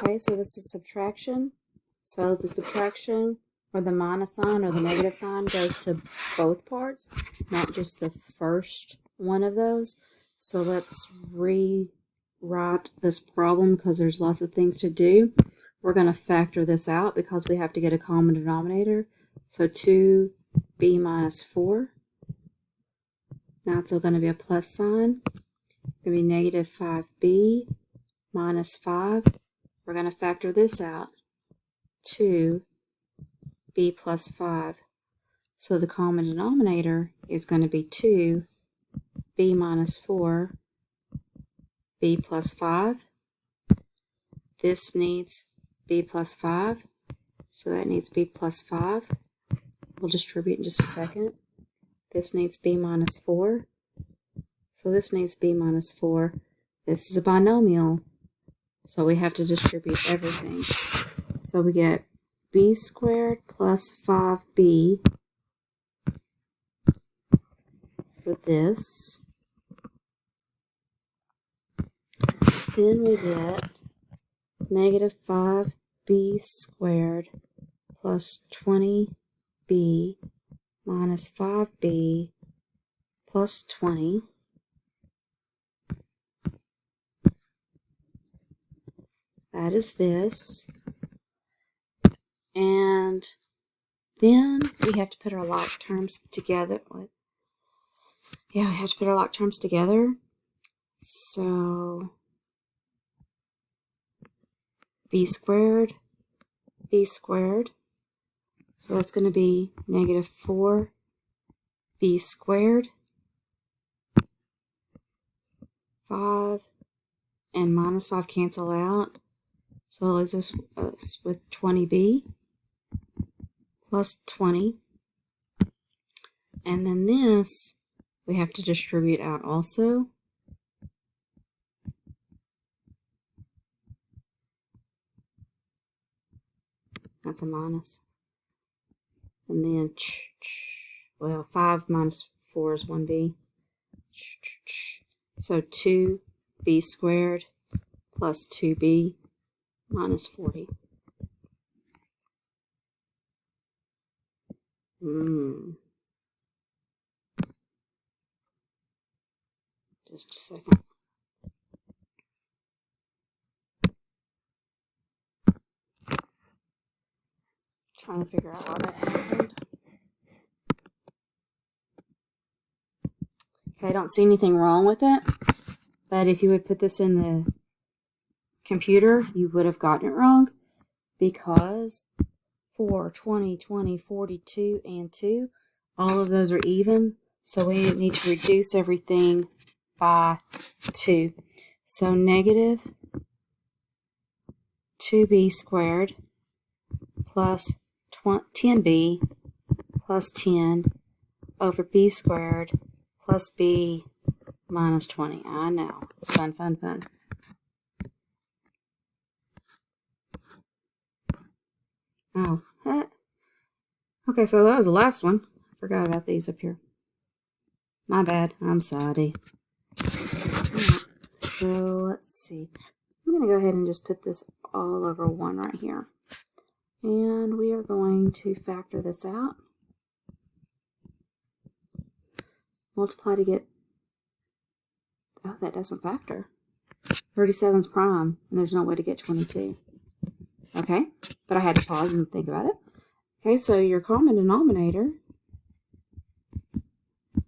Okay, so this is subtraction. So the subtraction or the minus sign or the negative sign goes to both parts, not just the first one of those. So let's rewrite this problem because there's lots of things to do. We're going to factor this out because we have to get a common denominator. So 2b minus 4. Now it's going to be a plus sign. It's going to be negative 5b minus 5. We're going to factor this out. 2b plus 5. So the common denominator is going to be 2b minus 4, b plus 5. This needs b plus 5, so that needs b plus 5. We'll distribute in just a second. This needs b minus 4, so this needs b minus 4. This is a binomial, so we have to distribute everything. So we get b squared plus 5b for this. Then we get negative 5b squared plus 20b minus 5b plus 20. That is this. And then we have to put our like terms together. Yeah, we have to put our like terms together. So b squared. So that's going to be negative 4b squared. 5 and minus 5 cancel out. So it leaves us with 20b plus 20. And then this we have to distribute out also. That's a minus. And then, well, 5 minus 4 is 1b. So 2b squared plus 2b minus 40. Just a second. Trying to figure out why that happened. Okay, I don't see anything wrong with it, but if you would put this in the computer, you would have gotten it wrong because 4, 20, 20, 42, and 2, all of those are even, so we need to reduce everything by 2. So negative 2b squared plus 10b plus 10 over b squared plus b minus 20. I know. It's fun, fun, fun. Oh, okay, so that was the last one. I forgot about these up here. My bad. I'm sorry. So let's see. I'm going to go ahead and just put this all over 1 right here. And we are going to factor this out. Multiply to get, oh, that doesn't factor. 37's prime, and there's no way to get 22. Okay, but I had to pause and think about it. Okay, so your common denominator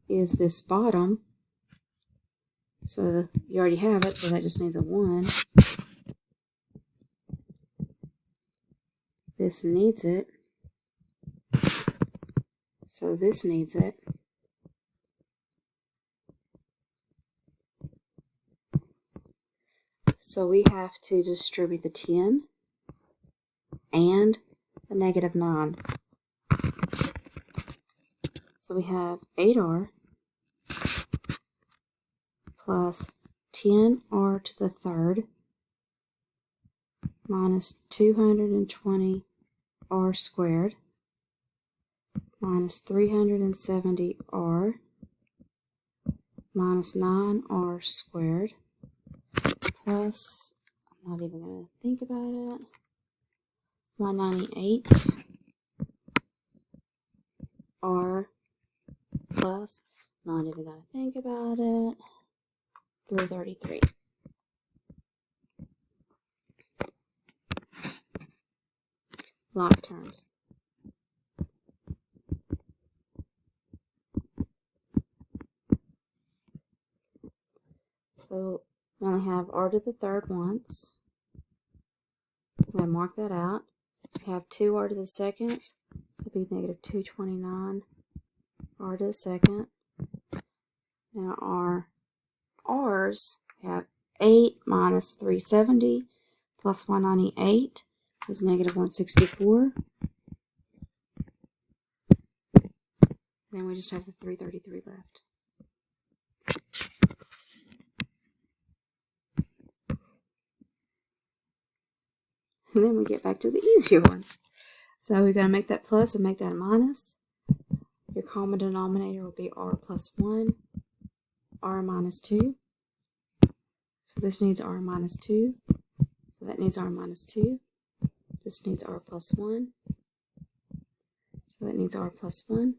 is this bottom. So you already have it, so that just needs a 1. This needs it. So this needs it. So we have to distribute the 10 and the negative 9. So we have 8r plus 10r to the third minus 220r squared minus 370r minus 9r squared plus Not even going to think about it. 198 r plus, not even going to think about it, 333. Like terms. So we only have r to the third once. I'm going to mark that out. We have 2r to the seconds. So it'll be negative 229 r to the second. Now our r's, we have 8 minus 370 plus 198 is negative 164. Then we just have the 333 left. And then we get back to the easier ones. So we're going to make that plus and make that a minus. Your common denominator will be r plus 1, r minus 2. So this needs r minus 2. So that needs r minus 2. This needs r plus 1. So that needs r plus 1.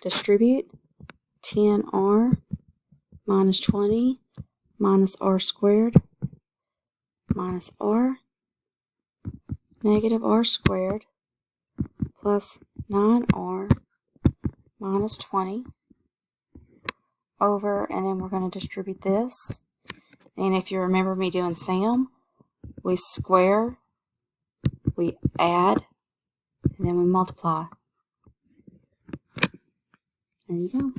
Distribute 10r minus 20 minus r squared minus r negative r squared plus 9r minus 20 over, and then we're going to distribute this. And if you remember me doing SAM, we square, we add, and then we multiply. There you go.